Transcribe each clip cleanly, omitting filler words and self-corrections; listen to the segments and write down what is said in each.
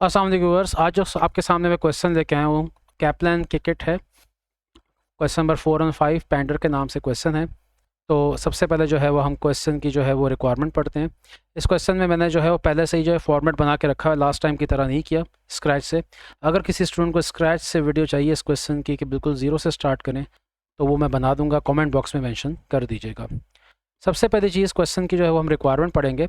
अस्सलाम वालेकुम व्यूअर्स, आज जो आपके सामने मैं क्वेश्चन लेके आया हूँ कैप्लन की किट है। क्वेश्चन नंबर 4 और 5 पैंडर के नाम से क्वेश्चन है। तो सबसे पहले जो है वो हम क्वेश्चन की जो है वो रिक्वायरमेंट पढ़ते हैं। इस क्वेश्चन में मैंने जो है वो पहले से ही जो है फॉर्मेट बना के रखा है, लास्ट टाइम की तरह नहीं किया स्क्रैच से। अगर किसी स्टूडेंट को स्क्रैच से वीडियो चाहिए इस क्वेश्चन की कि बिल्कुल ज़ीरो से स्टार्ट करें तो वो मैं बना दूंगा, कमेंट बॉक्स में मेंशन कर दीजिएगा। सबसे पहली चीज़ क्वेश्चन की जो है वो हम रिक्वायरमेंट पढ़ेंगे।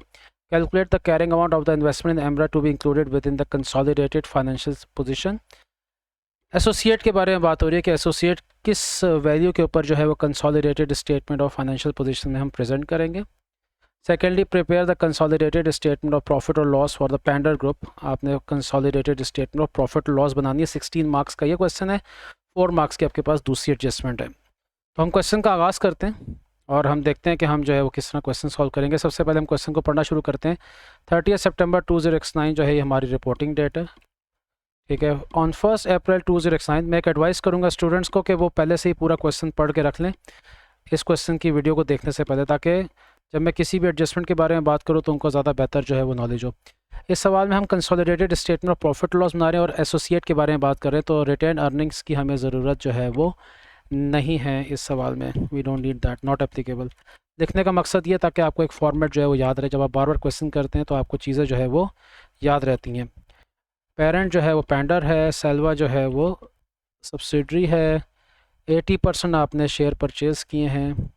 Calculate the carrying amount of the investment in Embra to be included within the consolidated financial position. Associate के बारे में बात हो रही है कि एसोसिएट किस वैल्यू के ऊपर जो है वो consolidated statement of financial position में हम प्रेजेंट करेंगे। Secondly, prepare the consolidated statement of profit और loss for the Pender group. आपने कंसोलिडेटेड स्टेटमेंट ऑफ प्रॉफिट और लॉस बनानी है। 16 मार्क्स का ये क्वेश्चन है, 4 मार्क्स की आपके पास दूसरी एडजस्टमेंट है। तो हम क्वेश्चन का आगाज़ करते हैं और हम देखते हैं कि हम जो है वो किस तरह क्वेश्चन सॉल्व करेंगे। सबसे पहले हम क्वेश्चन को पढ़ना शुरू करते हैं। 30 सितंबर 20x9 जो है ये हमारी रिपोर्टिंग डेट है, ठीक है। ऑन 1 अप्रैल 20x9 मैं एक एडवाइस करूंगा स्टूडेंट्स को कि वो पहले से ही पूरा क्वेश्चन पढ़ के रख लें इस क्वेश्चन की वीडियो को देखने से पहले, ताकि जब मैं किसी भी एडजस्टमेंट के बारे में बात करूँ तो उनको ज़्यादा बेहतर जो है वो नॉलेज हो। इस सवाल में हम consolidated statement of profit loss बना रहे हैं और एसोसिएट के बारे में बात कर रहे हैं, तो रिटेन अर्निंग्स की हमें ज़रूरत जो है वो नहीं है इस सवाल में। We don't need that, not applicable. लिखने का मकसद ये ताकि आपको एक फॉर्मेट जो है वो याद रहे। जब आप बार बार क्वेश्चन करते हैं तो आपको चीज़ें जो है वो याद रहती हैं। पेरेंट जो है वो पैंडर है, सेल्वा जो है वो सब्सिडरी है। 80% आपने शेयर परचेज़ किए हैं।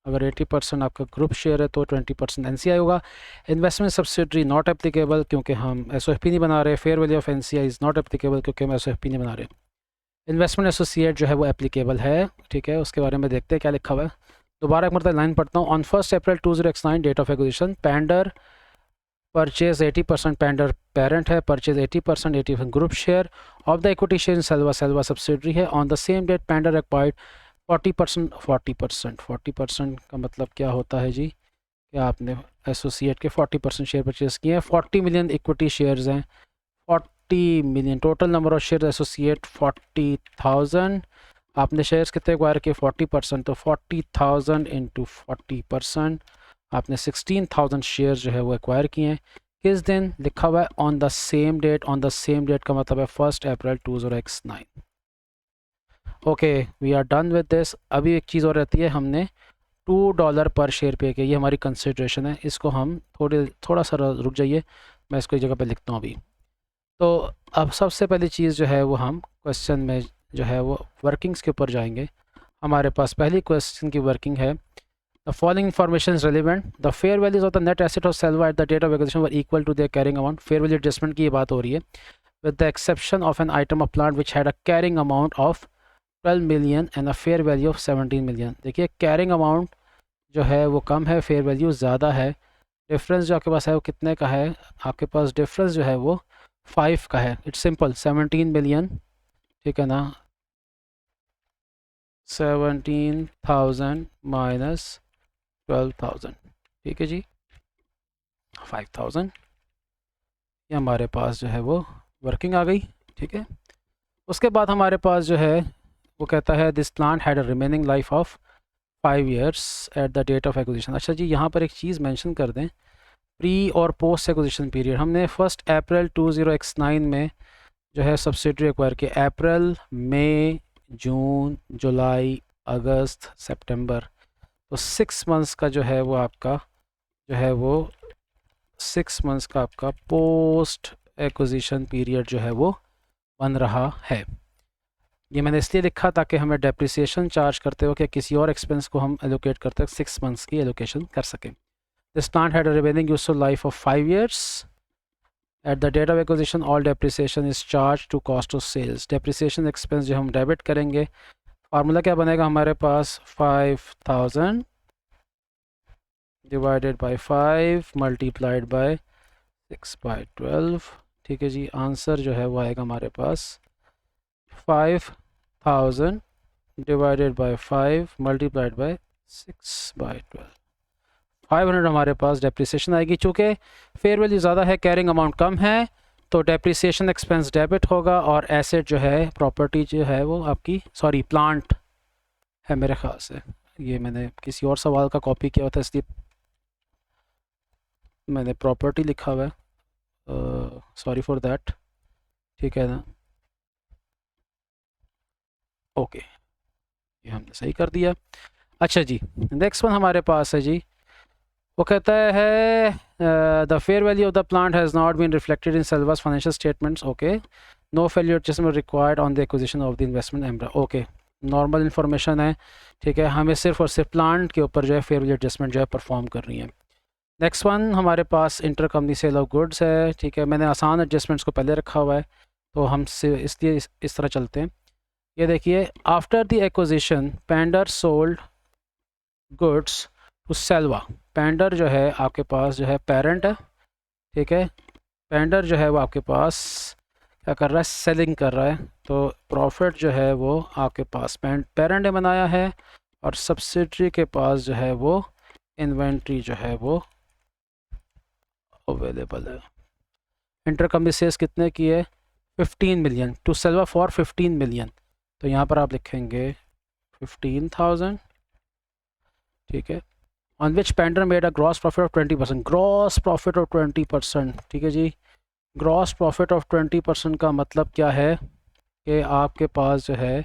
अगर 80% आपका ग्रुप शेयर है तो 20% एनसीआई होगा। इन्वेस्टमेंट सब्सिडरी नॉट एप्लीकेबल क्योंकि हम एसओएफपी नहीं बना रहे। Fair value of NCI is not applicable क्योंकि हम एसओएफपी नहीं बना रहे। इन्वेस्टमेंट एसोसिएट जो है वो एप्लीकेबल है, ठीक है। उसके बारे में देखते हैं क्या लिखा हुआ है। दोबारा एक मतलब लाइन पढ़ता हूँ। On 1 April 20x9 date of acquisition, Pender purchase 80%, Pender parent है, purchase 80%, 80% group share of the equity share in Selva, Selva subsidiary है। On the same date Pender acquired 40%, 40% का मतलब क्या होता है जी, कि आपने एसोसिएट के 40% शेयर परचेज किए हैं। 40 मिलियन इक्विटी शेयर्स हैं, 40 million total number of share associate 40,000। आपने शेयर्स कितने एक्वायर किए 40%, तो 40,000 इंटू 40%, आपने 16,000 शेयर्स जो है वो एक्वायर किए हैं। किस दिन लिखा हुआ है on the same date. On the same date का मतलब है 1 April 20x9। Okay, we are done with this. अभी एक चीज़ और रहती है, हमने $2 पर शेयर पे किया, ये हमारी कंसिड्रेशन है। इसको हम थोड़ा सा रुक जाइए, मैं इसको एक जगह पे लिखता हूँ अभी। तो अब सबसे पहली चीज़ जो है वो हम क्वेश्चन में जो है वो वर्किंग्स के ऊपर जाएंगे। हमारे पास पहली क्वेश्चन की वर्किंग है, the following information is relevant. The fair values of the net asset of Selva at the date of acquisition were equal to their carrying amount. Fair value adjustment की ये बात हो रही है। With the exception of an item of plant which had a carrying amount of 12 million and a fair value of 17 million. देखिए carrying amount जो है वो कम है, फेयर वैल्यू ज़्यादा है। डिफरेंस जो आपके पास है वो कितने का है, आपके पास डिफरेंस जो है वो 5 का है। इट्स सिंपल, 17 मिलियन, ठीक है ना। 17,000 माइनस 12,000, ठीक है जी, 5,000। ये हमारे पास जो है वो वर्किंग आ गई, ठीक है। उसके बाद हमारे पास जो है वो कहता है this plant had a remaining life of 5 years at the date of acquisition. अच्छा जी, यहाँ पर एक चीज़ मेंशन कर दें, प्री और पोस्ट एक्विजिशन पीरियड। हमने 1 अप्रैल 20x9 में जो है सब्सिडरी एक्वायर किया। अप्रैल, मई, जून, जुलाई, अगस्त, सितंबर, तो 6 मंथ्स का जो है वो आपका जो है वो 6 मंथ्स का आपका पोस्ट एक्विजिशन पीरियड जो है वो बन रहा है। ये मैंने इसलिए लिखा ताकि हमें डेप्रिसिएशन चार्ज करते हो कि किसी और एक्सपेंस को हम एलोकेट करते हैं 6 मंथ्स की एलोकेशन कर सकें। This plant had a remaining useful life of 5 years। At the date of acquisition all depreciation is charge to cost of sales. Depreciation expense जो हम डेबिट करेंगे, फार्मूला क्या बनेगा हमारे पास, 5,000 डिवाइडेड बाई 5 मल्टीप्लाइड बाई 6/12, ठीक है जी। आंसर जो है वो आएगा हमारे पास 5,000 डिवाइडेड बाई 5 मल्टीप्लाइड बाई 6/12, 500 हमारे पास डेप्रिसिएशन आएगी। चूँकि फेयर वैल्यू ज़्यादा है, कैरिंग अमाउंट कम है, तो डेप्रिसिएशन एक्सपेंस डेबिट होगा और एसेट जो है, प्रॉपर्टी जो है वो आपकी, सॉरी प्लांट है मेरे ख्याल से, ये मैंने किसी और सवाल का कॉपी किया था इसलिए मैंने प्रॉपर्टी लिखा हुआ है। सॉरी फॉर दैट, ठीक है ना। ओके, ये हमने सही कर दिया। अच्छा जी, नेक्स्ट वन हमारे पास है जी, वो कहता है the fair value of the plant has not been reflected in Selva's financial statements. Okay, no value adjustment required on the acquisition of the investment Embra. Okay, normal information है, ठीक है, हमें सिर्फ और सिर्फ प्लांट के ऊपर जो है फेयर वैल्यू एडजस्टमेंट जो है परफॉर्म करनी है। नेक्स्ट वन हमारे पास inter company sale of goods है, ठीक है, मैंने आसान एडजस्टमेंट्स को पहले रखा हुआ है, तो हम से इसलिए इस तरह चलते हैं। ये देखिए, after the acquisition Pender sold goods to Selva. Pender जो है आपके पास जो है पेरेंट है, ठीक है, पेंडर जो है वो आपके पास क्या कर रहा है, सेलिंग कर रहा है, तो प्रॉफिट जो है वो आपके पास पेरेंट ने बनाया है, और सब्सिडरी के पास जो है वो इन्वेंट्री जो है वो अवेलेबल है। इंटर कंपनी सेल्स कितने की है, 15 million to Selva for 15 million, तो यहाँ पर आप लिखेंगे 15,000, ठीक है, on which Pender made a gross profit of 20%, gross profit of 20%, ठीक है जी। ग्रॉस प्रॉफिट ऑफ 20% का मतलब क्या है कि आपके पास जो है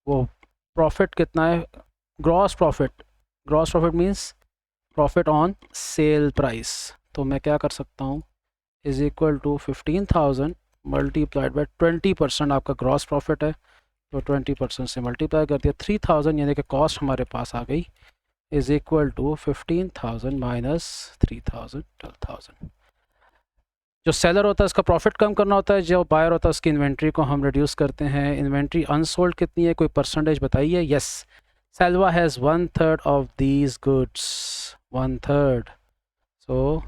वो प्रॉफिट कितना है, gross profit means profit on sale price, तो मैं क्या कर सकता हूँ, is equal to 15,000 multiplied by 20% आपका ग्रॉस प्रॉफिट है, तो 20% से मल्टीप्लाई कर दिया, 3,000 यानी कि कॉस्ट हमारे पास आ गई, इज़ इक्वल टू 15,000 माइनस 3,000, 12,000। जो सेलर होता है उसका प्रॉफिट कम करना होता है, जो बायर होता है उसकी इन्वेंट्री को हम रिड्यूस करते हैं। इन्वेंट्री अनसोल्ड कितनी है, कोई परसेंटेज बताइए। Yes, Selva has 1/3 of these goods, 1/3, सो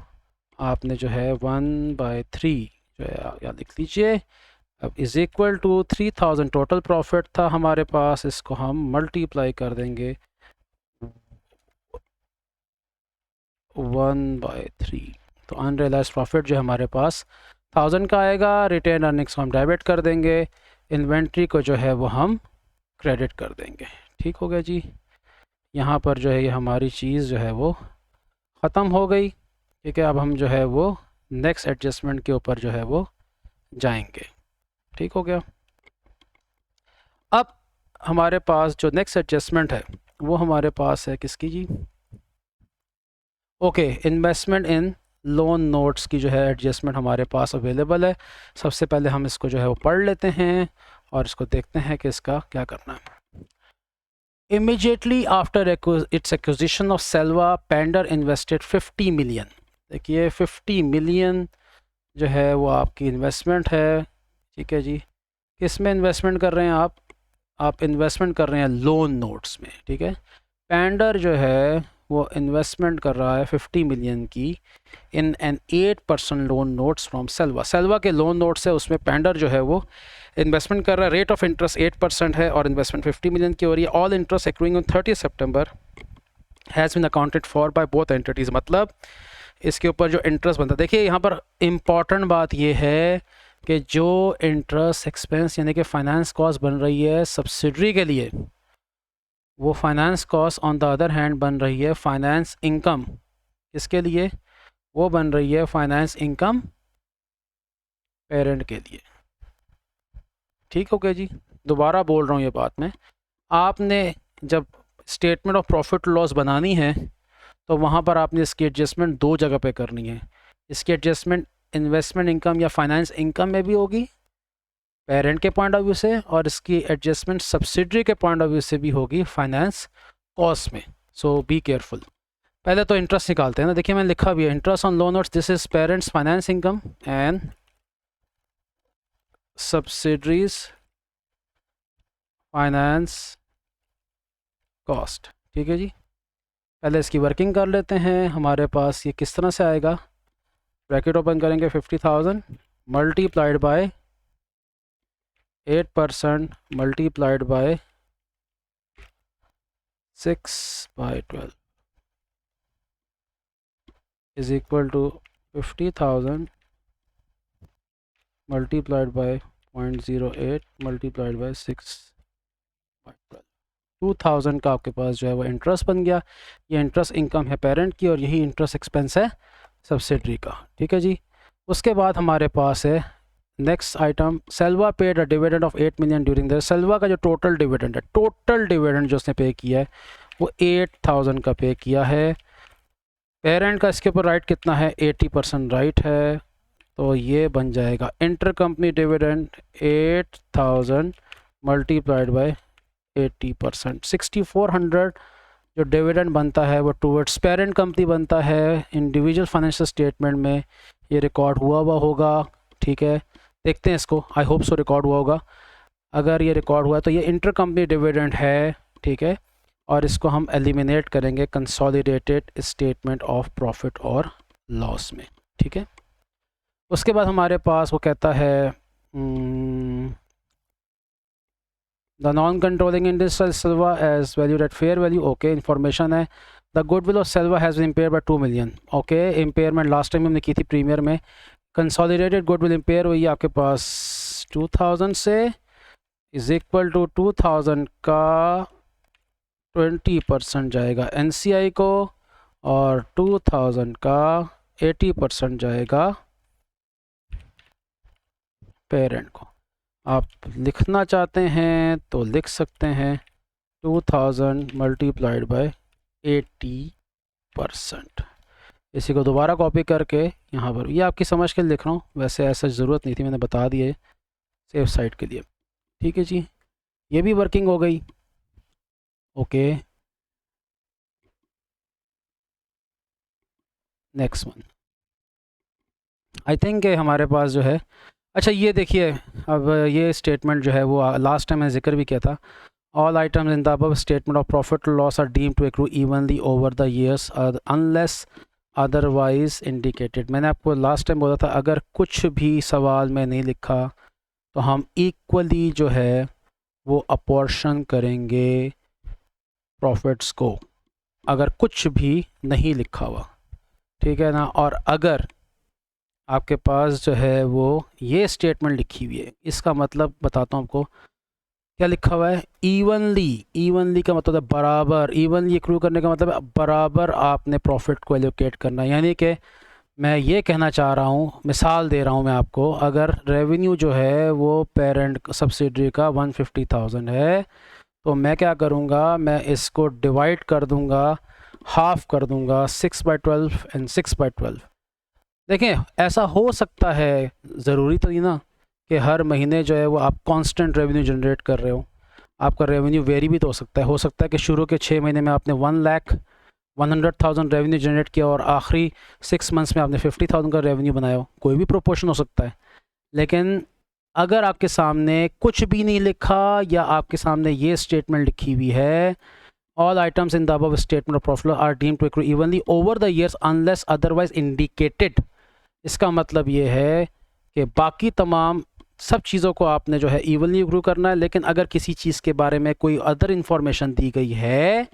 आपने जो है 1/3 जो है या लिख लीजिए। अब is equal to 3,000 total profit था हमारे पास, इसको हम मल्टीप्लाई कर देंगे 1/3, तो अनरियलाइज प्रॉफिट जो हमारे पास 1000 का आएगा। रिटेन अर्निंग्स को हम डेबिट कर देंगे, इन्वेंट्री को जो है वो हम क्रेडिट कर देंगे। ठीक हो गया जी, यहाँ पर जो है ये हमारी चीज़ जो है वो ख़त्म हो गई। ठीक है, अब हम जो है वो नेक्स्ट एडजस्टमेंट के ऊपर जो है वो जाएंगे। ठीक हो गया। अब हमारे पास जो नेक्स्ट एडजस्टमेंट है वो हमारे पास है किसकी जी, okay, investment in loan notes की जो है एडजस्टमेंट हमारे पास अवेलेबल है। सबसे पहले हम इसको जो है वो पढ़ लेते हैं और इसको देखते हैं कि इसका क्या करना है। Immediately after its acquisition of Selva, Pender invested 50 million. देखिए 50 मिलियन जो है वो आपकी इन्वेस्टमेंट है। ठीक है जी, किस में इन्वेस्टमेंट कर रहे हैं आप इन्वेस्टमेंट कर रहे हैं लोन नोट्स में। ठीक है, पेंडर जो है वो इन्वेस्टमेंट कर रहा है 50 मिलियन की in an 8% loan notes from Selva. Selva के लोन नोट्स है, उसमें पेंडर जो है वो इन्वेस्टमेंट कर रहा है। रेट ऑफ इंटरेस्ट 8% है और इन्वेस्टमेंट 50 मिलियन की हो रही है। All interest accruing on 30 September has been accounted for by both entities. मतलब इसके ऊपर जो इंटरेस्ट बनता है, देखिए यहाँ पर इम्पॉर्टेंट बात ये है कि जो इंटरेस्ट एक्सपेंस यानी कि फाइनेंस कॉस्ट बन रही है सब्सिडरी के लिए, वो finance cost on the other hand बन रही है फाइनेंस इनकम। इसके लिए वो बन रही है फाइनेंस इनकम पेरेंट के लिए। ठीक हो गया जी, दोबारा बोल रहा हूँ ये बात में, आपने जब स्टेटमेंट ऑफ प्रॉफिट लॉस बनानी है तो वहाँ पर आपने इसकी एडजस्टमेंट दो जगह पे करनी है। इसकी एडजस्टमेंट इन्वेस्टमेंट इनकम या फाइनेंस इनकम में भी होगी पेरेंट के पॉइंट ऑफ व्यू से, और इसकी एडजस्टमेंट सब्सिडरी के पॉइंट ऑफ व्यू से भी होगी फाइनेंस कॉस्ट में। सो बी केयरफुल। पहले तो इंटरेस्ट निकालते हैं ना। देखिए मैंने लिखा भी है, interest on loan notes, this is parents finance income and subsidiaries finance cost. ठीक है जी, पहले इसकी वर्किंग कर लेते हैं। हमारे पास ये किस तरह से आएगा, ब्रैकेट ओपन करेंगे 50,000 multiplied by 8% multiplied by 6/12 is equal to 50,000 multiplied by 0.08 multiplied by 6/12। 2000 का आपके पास जो है वो इंटरेस्ट बन गया। ये इंटरेस्ट इनकम है पेरेंट की और यही इंटरेस्ट एक्सपेंस है सब्सिडरी का। ठीक है जी, उसके बाद हमारे पास है next item, Selva paid a dividend of 8 million during the, Selva का जो टोटल डिविडेंड है, टोटल डिविडेंड जो उसने पे किया है वो 8000 का पे किया है। पेरेंट का इसके ऊपर राइट कितना है, 80% राइट है, तो ये बन जाएगा inter company dividend 8000 multiplied by 80%, 6400 जो डिविडेंड बनता है वो टूवर्ड्स पेरेंट कंपनी बनता है। इंडिविजुअल फाइनेंशियल स्टेटमेंट में ये रिकॉर्ड हुआ होगा, ठीक है, देखते हैं इसको, आई होप सो रिकॉर्ड हुआ होगा। अगर ये रिकॉर्ड हुआ है तो ये इंटर कंपनी डिविडेंड है, ठीक है, और इसको हम एलिमिनेट करेंगे कंसोलिडेटेड स्टेटमेंट ऑफ प्रॉफिट और लॉस में, ठीक है। उसके बाद हमारे पास वो कहता है the non controlling interest Selva as valued at fair value, okay, information है। The goodwill of Selva has been impaired by 2 million, okay, impairment last time हमने की थी प्रीमियर में। कंसोलिडेटेड गुडविल इम्पेयर हुई आपके पास 2000 से, इज इक्वल टू 2000 का 20% जाएगा NCI को और 2000 का 80% जाएगा पेरेंट को। आप लिखना चाहते हैं तो लिख सकते हैं 2000 मल्टीप्लाइड बाय 80%। इसी को दोबारा कॉपी करके यहाँ पर, ये आपकी समझ के लिए लिख रहा हूँ, वैसे ऐसा ज़रूरत नहीं थी, मैंने बता दिया है सेफ साइड के लिए, ठीक है जी। ये भी वर्किंग हो गई, okay. Next one, I think हमारे पास जो है, अच्छा ये देखिए, अब ये स्टेटमेंट जो है वो लास्ट टाइम मैंने जिक्र भी किया था, all items in the above statement of profit loss are deemed to accrue evenly over the years unless otherwise indicated. मैंने आपको लास्ट टाइम बोला था अगर कुछ भी सवाल में नहीं लिखा तो हम इक्वली जो है वो अपॉर्शन करेंगे प्रॉफिट्स को, अगर कुछ भी नहीं लिखा हुआ, ठीक है ना। और अगर आपके पास जो है वो ये स्टेटमेंट लिखी हुई है, इसका मतलब बताता हूँ आपको क्या लिखा हुआ है, इवनली, इवनली का मतलब है बराबर, इवनली एक्रू करने का मतलब है बराबर आपने प्रॉफिट को एलोकेट करना है। यानी कि मैं ये कहना चाह रहा हूँ, मिसाल दे रहा हूँ मैं आपको, अगर रेवेन्यू जो है वो पेरेंट सब्सिडरी का 150,000 है तो मैं क्या करूँगा, मैं इसको डिवाइड कर दूँगा, हाफ कर दूँगा 6/12 एंड 6/12। देखें ऐसा हो सकता है, ज़रूरी तो नहीं ना कि हर महीने जो है वो आप कांस्टेंट रेवेन्यू जनरेट कर रहे हो, आपका रेवेन्यू वेरी भी तो हो सकता है कि शुरू के 6 महीने में आपने 1,100,000 रेवेन्यू जनरेट किया और आखिरी 6 मंथ्स में आपने 50,000 का रेवेन्यू बनाया हो, कोई भी प्रोपोर्शन हो सकता है। लेकिन अगर आपके सामने कुछ भी नहीं लिखा या आपके सामने ये स्टेटमेंट लिखी हुई है, all items in the above statement of profit are deemed to accrue evenly over the years unless otherwise indicated, इसका मतलब ये है कि बाकी तमाम सब चीज़ों को आपने जो है इवनली एक्रू करना है, लेकिन अगर किसी चीज़ के बारे में कोई अदर इन्फॉर्मेशन दी गई है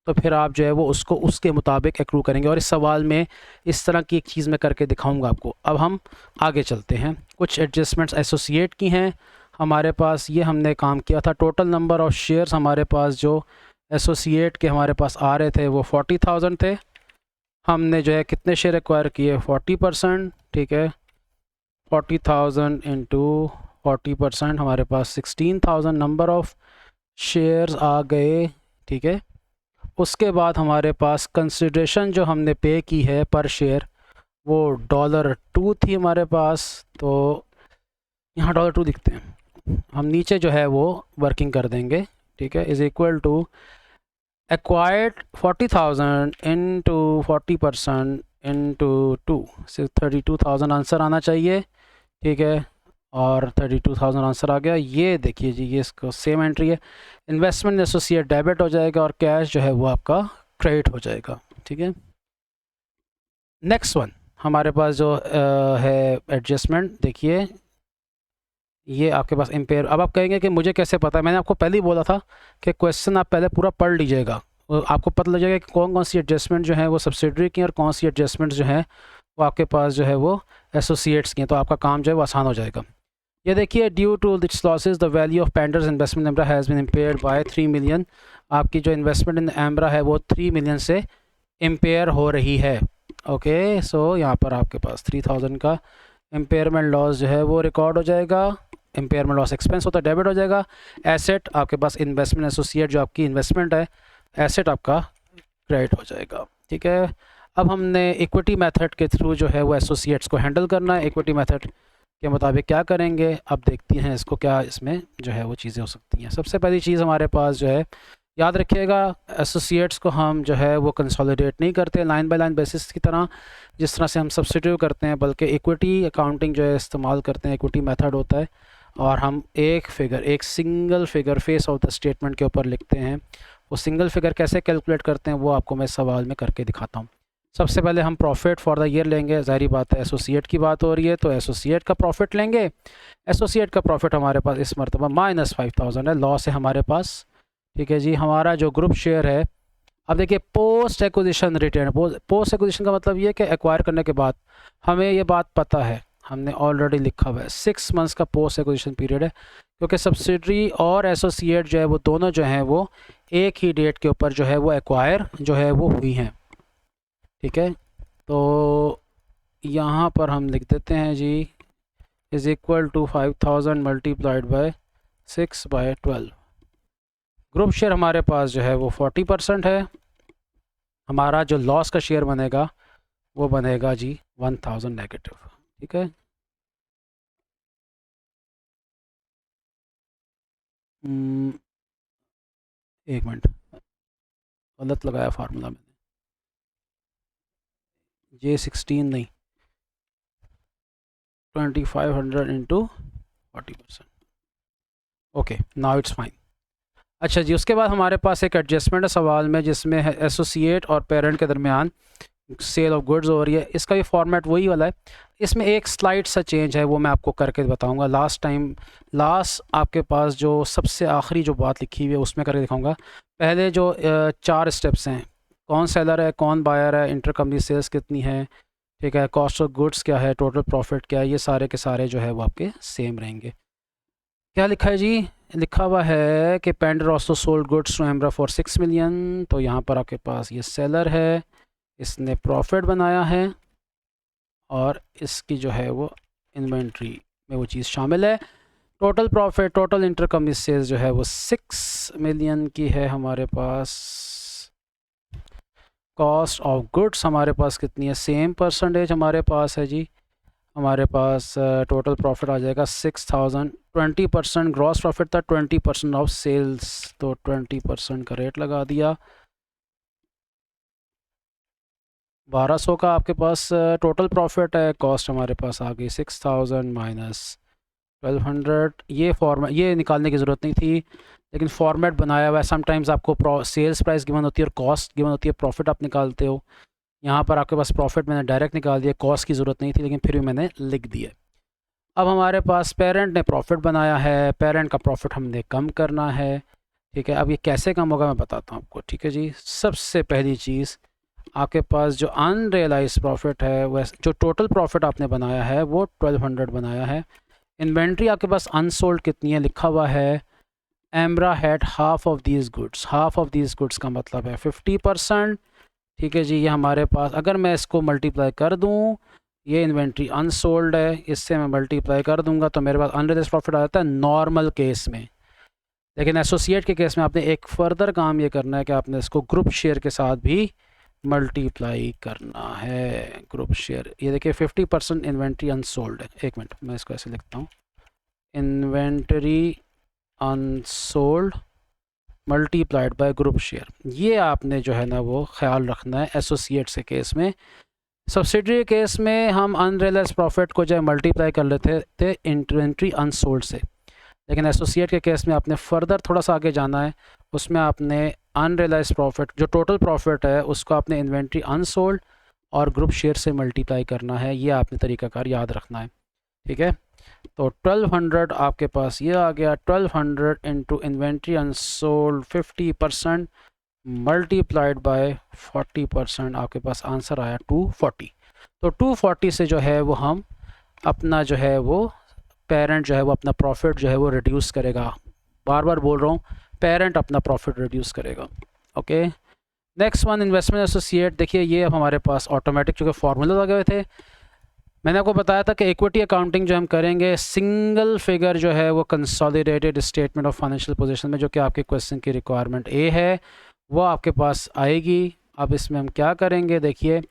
तो फिर आप जो है वो उसको उसके मुताबिक एक्रू करेंगे। और इस सवाल में इस तरह की एक चीज़ मैं करके दिखाऊंगा आपको। अब हम आगे चलते हैं, कुछ एडजस्टमेंट्स एसोसिएट की हैं हमारे पास, ये हमने काम किया था। टोटल नंबर ऑफ़ शेयर्स हमारे पास जो एसोसिएट के हमारे पास आ रहे थे वो 40,000 थे, हमने जो है कितने शेयर एक्वायर किए, 40%, ठीक है, 40,000 इंटू 40%, हमारे पास 16,000 नंबर ऑफ़ शेयर्स आ गए, ठीक है। उसके बाद हमारे पास कंसिडरेशन जो हमने पे की है पर शेयर वो $2 थी हमारे पास, तो यहाँ $2 लिखते हैं, हम नीचे जो है वो वर्किंग कर देंगे, ठीक है, is equal to acquired 40,000 into 40% into 2, 32,000 answer आना चाहिए, ठीक है, और 32,000 आंसर आ गया। ये देखिए जी, ये इसको सेम एंट्री है, इन्वेस्टमेंट एसोसिएट डेबिट हो जाएगा और कैश जो है वो आपका क्रेडिट हो जाएगा, ठीक है। नेक्स्ट वन हमारे पास जो है एडजस्टमेंट, देखिए ये आपके पास इम्पेयर। अब आप कहेंगे कि मुझे कैसे पता है, मैंने आपको पहले ही बोला था कि क्वेश्चन आप पहले पूरा पढ़ लीजिएगा, आपको पता लग जाएगा कि कौन कौन सी एडजस्टमेंट जो है वो सब्सिडरी की और कौन सी एडजस्टमेंट जो है वो आपके पास जो है वो एसोसिएट्स की हैं, तो आपका काम जो है वो आसान हो जाएगा। ये देखिए, due to this losses the value of Pender's investment Embra has been impaired by 3 million. आपकी जो इन्वेस्टमेंट इन एम्ब्रा है वो 3 मिलियन से इम्पेयर हो रही है, ओके। सो यहाँ पर आपके पास 3,000 का इम्पेयरमेंट लॉस जो है वो रिकॉर्ड हो जाएगा, इम्पेयरमेंट लॉस एक्सपेंस होता है, डेबिट हो जाएगा। एसेट आपके पास इन्वेस्टमेंट एसोसिएट जो आपकी इन्वेस्टमेंट है, एसेट आपका क्रेडिट हो जाएगा। ठीक है, अब हमने इक्विटी मेथड के थ्रू जो है वो एसोसिएट्स को हैंडल करना है। इक्विटी मेथड के मुताबिक क्या करेंगे, अब देखती हैं इसको क्या इसमें जो है वो चीज़ें हो सकती हैं। सबसे पहली चीज़ हमारे पास जो है, याद रखिएगा, एसोसिएट्स को हम जो है वो कंसोलिडेट नहीं करते लाइन बाय लाइन बेसिस की तरह जिस तरह से हम सब्सिट्यूट करते हैं, बल्कि इक्विटी अकाउंटिंग जो है इस्तेमाल करते हैं, इक्विटी मेथड होता है, और हम एक single figure face of the statement के ऊपर लिखते हैं। वो सिंगल फिगर कैसे कैलकुलेट करते हैं वो आपको मैं सवाल में करके दिखाता हूँ। सबसे पहले हम प्रॉफिट फॉर द ईयर लेंगे, ज़ाहिर बात है एसोसिएट की बात हो रही है तो एसोसिएट का प्रॉफिट लेंगे। एसोसिएट का प्रॉफिट हमारे पास इस मरतबा -5000 है, लॉस है हमारे पास। ठीक है जी, हमारा जो ग्रुप शेयर है, अब देखिए post acquisition return, post acquisition का मतलब ये कि एक्वायर करने के बाद हमें ये बात पता है, हमने ऑलरेडी लिखा हुआ है 6 मंथ्स का पोस्ट एक्विजिशन पीरियड है, क्योंकि सब्सिडरी और एसोसिएट जो है वो दोनों जो हैं वो एक ही डेट के ऊपर जो है वो एक्वायर जो है वो हुई हैं। ठीक है, तो यहाँ पर हम लिख देते हैं G is equal to 5000 multiplied by 6/12। Group share हमारे पास जो है वो 40% है। हमारा जो लॉस का शेयर बनेगा वो बनेगा जी 1000 नेगेटिव। ठीक है, एक मिनट, गलत लगाया फार्मूला मैंने, J16 नहीं, 2500 into 40%। Okay, now it's fine. अच्छा जी, उसके बाद हमारे पास एक एडजस्टमेंट है सवाल में, जिसमें है एसोसिएट और पेरेंट के दरमियान सेल ऑफ गुड्स हो रही है। इसका भी फॉर्मेट वही वाला है, इसमें एक स्लाइड सा चेंज है, वो मैं आपको करके बताऊंगा। लास्ट आपके पास जो सबसे आखिरी जो बात लिखी हुई है उसमें करके दिखाऊंगा। पहले जो 4 स्टेप्स हैं, कौन सेलर है, कौन बायर है, इंटर कंपनी सेल्स कितनी है, ठीक है, कॉस्ट ऑफ गुड्स क्या है, टोटल प्रॉफिट क्या है, ये सारे के सारे जो है वो आपके सेम रहेंगे। क्या लिखा है जी, लिखा हुआ है कि Pender also sold goods to Embra for 6 million. तो यहाँ पर आपके पास ये सेलर है, इसने प्रॉफिट बनाया है और इसकी जो है वो इन्वेंट्री में वो चीज़ शामिल है। Total profit, total inter company sales जो है वो 6 मिलियन की है हमारे पास। कॉस्ट ऑफ गुड्स हमारे पास कितनी है, सेम परसेंटेज हमारे पास है जी, हमारे पास टोटल प्रॉफिट आ जाएगा 6000। 20% ग्रॉस प्रॉफिट था, 20% ऑफ सेल्स, तो 20% का रेट लगा दिया। 1200 का आपके पास टोटल प्रॉफिट है, कॉस्ट हमारे पास आ गई 6000 माइनस 1200। ये निकालने की ज़रूरत नहीं थी, लेकिन फॉर्मेट बनाया हुआ है। समटाइम्स आपको सेल्स प्राइस गिवन होती है और कॉस्ट गिवन होती है, प्रॉफिट आप निकालते हो। यहाँ पर आपके पास प्रॉफिट मैंने डायरेक्ट निकाल दिया, कॉस्ट की ज़रूरत नहीं थी, लेकिन फिर भी मैंने लिख दिया। अब हमारे पास पेरेंट ने प्रॉफिट बनाया है, पेरेंट का प्रॉफिट हमने कम करना है। ठीक है, अब ये कैसे कम होगा मैं बताता हूँ आपको। ठीक है जी, सबसे पहली चीज़, आपके पास जो अनरियलाइज प्रॉफिट है, वह जो टोटल प्रॉफिट आपने बनाया है वो 1200 बनाया है। इन्वेंट्री आपके पास अनसोल्ड कितनी है, लिखा हुआ है Embra had half of these goods. Half of these goods का मतलब है 50%। ठीक है जी, ये हमारे पास, अगर मैं इसको मल्टीप्लाई कर दूँ, ये इन्वेंट्री अनसोल्ड है, इससे मैं मल्टीप्लाई कर दूंगा तो मेरे पास अनरियलाइज्ड प्रॉफिट आ जाता है नॉर्मल केस में। लेकिन एसोसिएट के केस में आपने एक फर्दर काम ये करना है कि आपने इसको ग्रुप शेयर के साथ भी मल्टीप्लाई करना है। ग्रुप शेयर, ये देखिए 50% इन्वेंट्री अनसोल्ड है। एक मिनट, मैं इसको ऐसे लिखता हूँ, inventory unsold multiplied by group share. ये आपने जो है ना वो ख्याल रखना है एसोसिएट्स के केस में। सब्सिडरी केस में हम अनरियलाइज्ड प्रॉफिट को जो है मल्टीप्लाई कर लेते थे इन्वेंट्री अनसोल्ड से, लेकिन एसोसिएट के केस में आपने फर्दर थोड़ा सा आगे जाना है। उसमें आपने अनरियलाइज्ड प्रॉफिट, जो टोटल प्रॉफिट है, उसको आपने इन्वेंट्री अनसोल्ड और ग्रुप शेयर से मल्टीप्लाई करना है। ये आपने तरीकाकार याद रखना है। ठीक है, तो 1200 आपके पास ये आ गया, 1200 into inventory unsold 50% multiplied by 40%, आपके पास आंसर आया 240। तो 240 से जो है वो हम अपना जो है वो पेरेंट जो है वो अपना प्रॉफिट जो है वो रिड्यूस करेगा। बार बार बोल रहा हूँ, पेरेंट अपना प्रॉफिट रिड्यूस करेगा। Okay, next one investment associate. देखिए ये अब हमारे पास ऑटोमेटिक चूँकि फार्मूला लगे हुए थे, मैंने आपको बताया था कि इक्विटी अकाउंटिंग जो हम करेंगे सिंगल फिगर जो है वो consolidated statement of financial position में, जो कि आपके क्वेश्चन की रिक्वायरमेंट ए है, वो आपके पास आएगी। अब इसमें हम क्या करेंगे, देखिए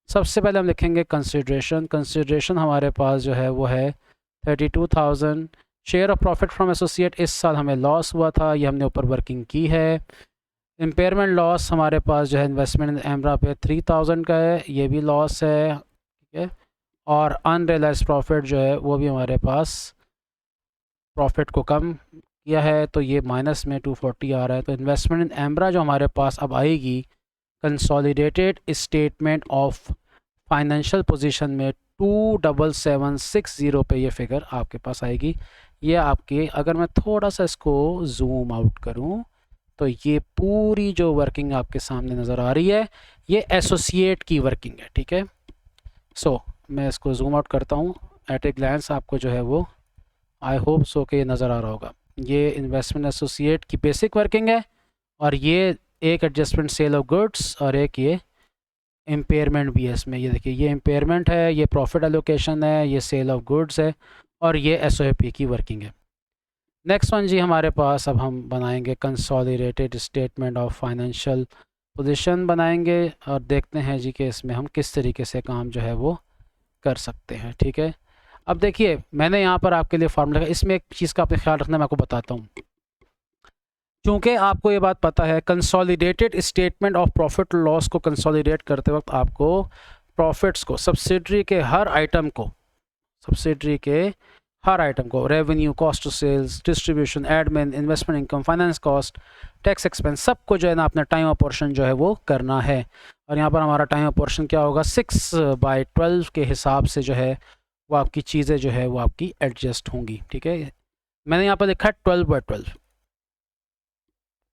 सबसे पहले हम लिखेंगे कंसिडरेशन। कंसिडरेशन हमारे पास जो है वो है 32,000। Share of profit from associate, इस साल हमें लॉस हुआ था, ये हमने ऊपर वर्किंग की है। इम्पेयरमेंट लॉस हमारे पास जो है इन्वेस्टमेंट इन एमरा पे 3,000 का है, ये भी लॉस है, ठीक है। और अनरियलाइज प्रॉफिट जो है वो भी हमारे पास प्रॉफिट को कम किया है, तो ये माइनस में 240 आ रहा है। तो इन्वेस्टमेंट इन एमरा जो हमारे पास अब आएगी consolidated statement of financial position में 27760 पे ये फिगर आपके पास आएगी। ये आपके, अगर मैं थोड़ा सा इसको जूम आउट करूं तो ये पूरी जो वर्किंग आपके सामने नज़र आ रही है, ये एसोसिएट की वर्किंग है, ठीक है। सो मैं इसको जूम आउट करता हूँ, एट ए ग्लैंस आपको जो है वो आई होप सो के ये नज़र आ रहा होगा। ये इन्वेस्टमेंट एसोसिएट की बेसिक वर्किंग है, और ये एक एडजस्टमेंट सेल ऑफ गुड्स और एक ये इम्पेयरमेंट भी है इसमें। ये देखिए, ये इम्पेयरमेंट है, ये प्रॉफिट एलोकेशन है, ये सेल ऑफ गुड्स है, और ये एसओपी की वर्किंग है। नेक्स्ट वन जी हमारे पास, अब हम बनाएंगे consolidated statement of financial position बनाएंगे, और देखते हैं जी कि इसमें हम किस तरीके से काम जो है वो कर सकते हैं, ठीक है। अब देखिए मैंने यहाँ पर आपके लिए फार्मूला, इसमें एक चीज़ का आपने ख्याल रखना, मैं आपको बताता हूँ। क्योंकि आपको ये बात पता है, consolidated statement of profit loss को कंसोलिडेट करते वक्त आपको प्रॉफिट्स को, सब्सिडरी के हर आइटम को, सब्सिडरी के हर आइटम को, revenue, cost of sales, distribution, admin, investment income, finance cost, tax expense, सबको जो है ना अपना टाइम ऑफ पोर्शन जो है वो करना है। और यहाँ पर हमारा टाइम ऑफ पोर्शन क्या होगा, 6/12 के हिसाब से जो है वो आपकी चीज़ें जो है वो आपकी एडजस्ट होंगी, ठीक है। मैंने यहाँ पर लिखा है 12/12।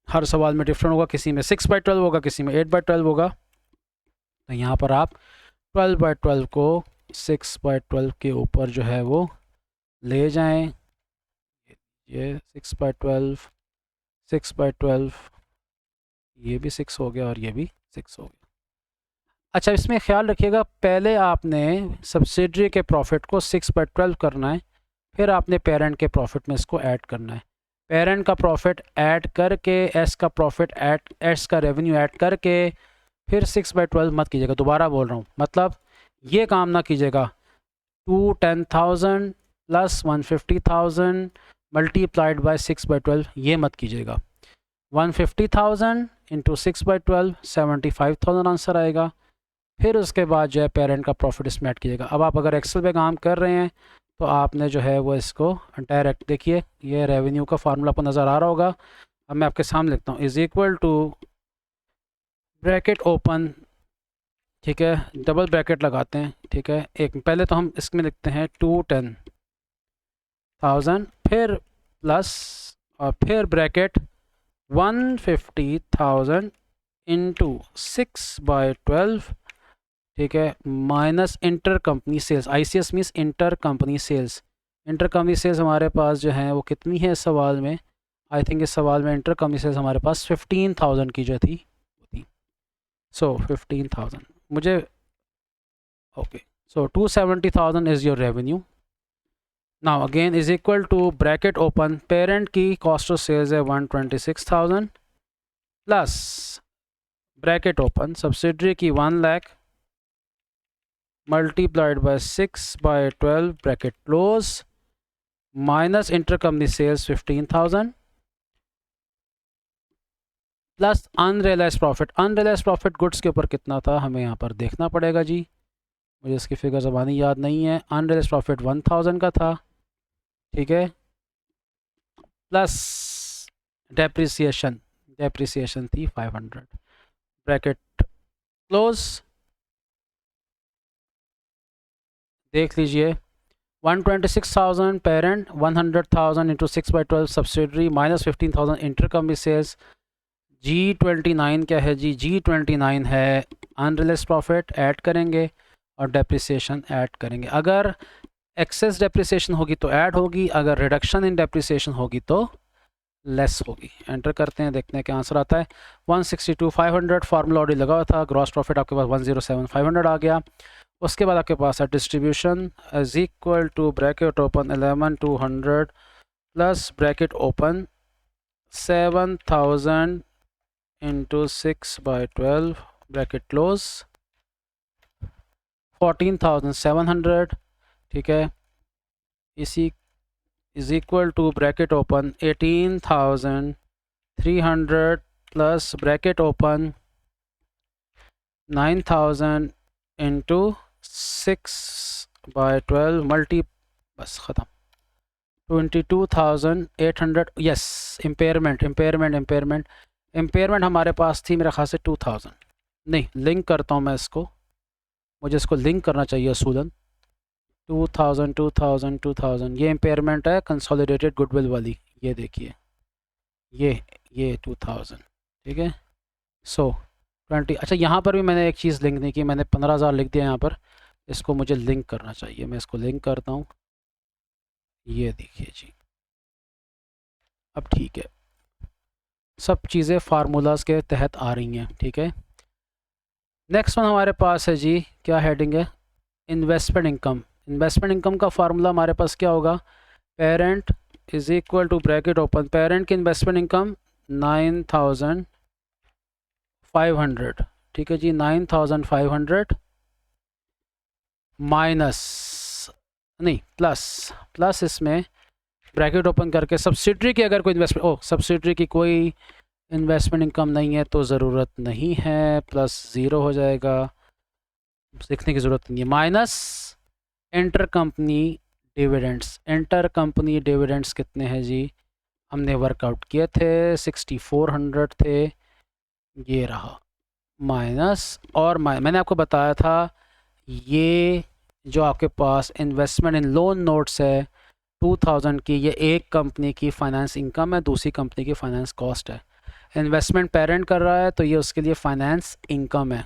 हर सवाल में डिफरेंट होगा, किसी में 6/12 होगा, किसी में 8/12 होगा। तो यहाँ पर आप 12/12 को 6/12 के ऊपर जो है वो ले जाएं। ये 6/12, 6/12, ये भी 6 हो गया और ये भी 6 हो गया। अच्छा, इसमें ख्याल रखिएगा, पहले आपने सब्सिडरी के प्रॉफिट को 6/12 करना है, फिर आपने पेरेंट के प्रॉफिट में इसको ऐड करना है। पेरेंट का प्रॉफिट ऐड करके एस का प्रॉफिट ऐड, एस का रेवेन्यू ऐड करके फिर 6/12 मत कीजिएगा। दोबारा बोल रहा हूँ, मतलब ये काम ना कीजिएगा। 210,000 प्लस 150,000 मल्टीप्लाइड बाय 6/12, ये मत कीजिएगा। 150,000 इंटू 6/12 75,000 आंसर आएगा। फिर उसके बाद जो है पेरेंट का प्रॉफिट इसमें ऐड कीजिएगा। अब आप अगर एक्सेल पे काम कर रहे हैं तो आपने जो है वो इसको डायरेक्ट, देखिए ये रेवेन्यू का फार्मूला आपको नज़र आ रहा होगा। अब मैं आपके सामने लिखता हूँ, is equal to bracket open, ठीक है, डबल ब्रैकेट लगाते हैं, ठीक है। एक पहले तो हम इसमें लिखते हैं 210,000, फिर प्लस, और फिर ब्रैकेट 150,000 इंटू 6/12, ठीक है, minus inter company sales. ICS means inter company sales. Inter company sales हमारे पास जो है वो कितनी है इस सवाल में, आई थिंक इस सवाल में इंटर कंपनी सेल्स हमारे पास 15,000 की जो थी। सो 15,000 मुझे, okay, so 270,000 is your revenue. Now again is equal to bracket open, parent की कॉस्ट ऑफ सेल्स है 126,000 प्लस ब्रैकेट ओपन सब्सिडरी की 1 lakh multiplied by 6/12 bracket close minus inter company sales 15,000 plus unrealised profit. Unrealised profit goods के ऊपर कितना था हमें यहाँ पर देखना पड़ेगा जी, मुझे इसकी फिगर ज़बानी याद नहीं है। अनरियलाइज प्रॉफिट 1,000 का था, ठीक है, प्लस डेप्रिसिएशन, डेप्रिसिएशन थी 500 ब्रैकेट क्लोज। देख लीजिए 126,000 parent, 100,000 into 6/12 subsidiary, minus 15,000 inter company sales. G29 क्या है जी, G29 है अनरियलाइज्ड प्रॉफिट, ऐड करेंगे और डेप्रिसिएशन ऐड करेंगे। अगर एक्सेस डेप्रिसिएशन होगी तो ऐड होगी, अगर रिडक्शन इन डेप्रिसिएशन होगी तो लेस होगी। एंटर करते हैं, देखते हैं क्या आंसर आता है। 162,500 फार्मूला ऑलरेडी लगा हुआ था। ग्रॉस प्रॉफिट आपके पास 107,500 आ गया। उसके बाद आपके पास है distribution is equal to bracket open 11,200 plus bracket open 7,000 into 6/12 bracket close 14,700, ठीक है। इसी is equal to bracket open 18,300 plus bracket open 9,000 into 6/12 multi, बस ख़त्म 22,800। यस, इम्पेयरमेंट हमारे पास थी मेरे ख्याल से 2,000। नहीं, लिंक करता हूँ मैं इसको, मुझे इसको लिंक करना चाहिए असूलन। 2,000 ये इम्पेयरमेंट है कंसोलिडेटेड गुडविल वाली, ये देखिए ये 2,000, ठीक है। सो 20, अच्छा यहाँ पर भी मैंने एक चीज़ लिंक नहीं की, मैंने 15,000 लिख दिया यहाँ पर, इसको मुझे लिंक करना चाहिए, मैं इसको लिंक करता हूँ, ये देखिए जी, अब ठीक है, सब चीज़ें फार्मूलाज के तहत आ रही हैं, ठीक है। नेक्स्ट वन हमारे पास है जी, क्या हेडिंग है, इन्वेस्टमेंट इनकम। इन्वेस्टमेंट इनकम का फार्मूला हमारे पास क्या होगा, parent is equal to bracket open, parent की इन्वेस्टमेंट इनकम 9,500, ठीक है जी, 9,500 माइनस, नहीं प्लस इसमें ब्रैकेट ओपन करके सब्सिडरी की अगर कोई इन्वेस्टमेंट, सब्सिडरी की कोई इन्वेस्टमेंट इनकम नहीं है तो ज़रूरत नहीं है, प्लस ज़ीरो हो जाएगा, लिखने की ज़रूरत नहीं है, minus inter company dividends. Inter company dividends कितने हैं जी, हमने वर्कआउट किए थे 6,400 थे, ये रहा, माइनस, और मैंने आपको बताया था ये जो आपके पास इन्वेस्टमेंट इन लोन नोट्स है 2,000 की, ये एक कंपनी की फाइनेंस इनकम है, दूसरी कंपनी की फाइनेंस कॉस्ट है। इन्वेस्टमेंट पेरेंट कर रहा है तो ये उसके लिए फाइनेंस इनकम है,